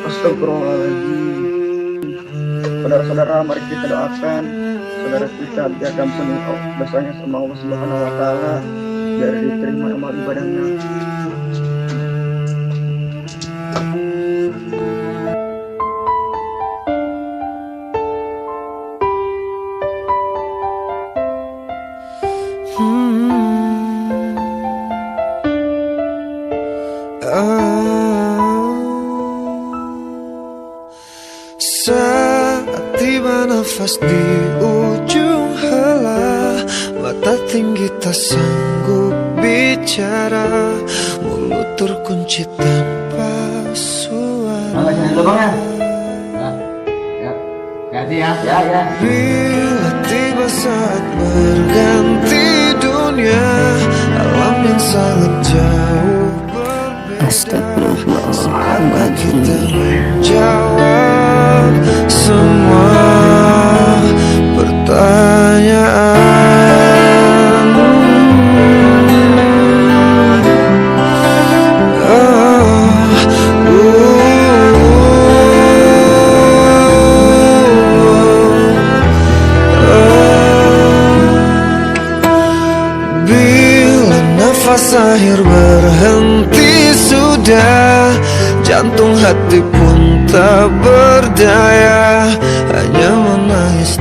Astagfirullahaladzim. Saudara-saudara, mari kita doakan saudara kita biar diampuni dosanya sama Allah Subhanahu wa taala, biar diterima amal ibadahnya. Saat tiba nafas di ujung helah, mata tinggi tak sanggup bicara, mulut terkunci tanpa suara. Bila tiba saat berganti dunia, alam yang sangat jauh berbeda, saatnya kita menjawab semua pertanyaan. Bila nafas akhir berhenti sudah, jantung hati pun tak berdaya, hanya menangis.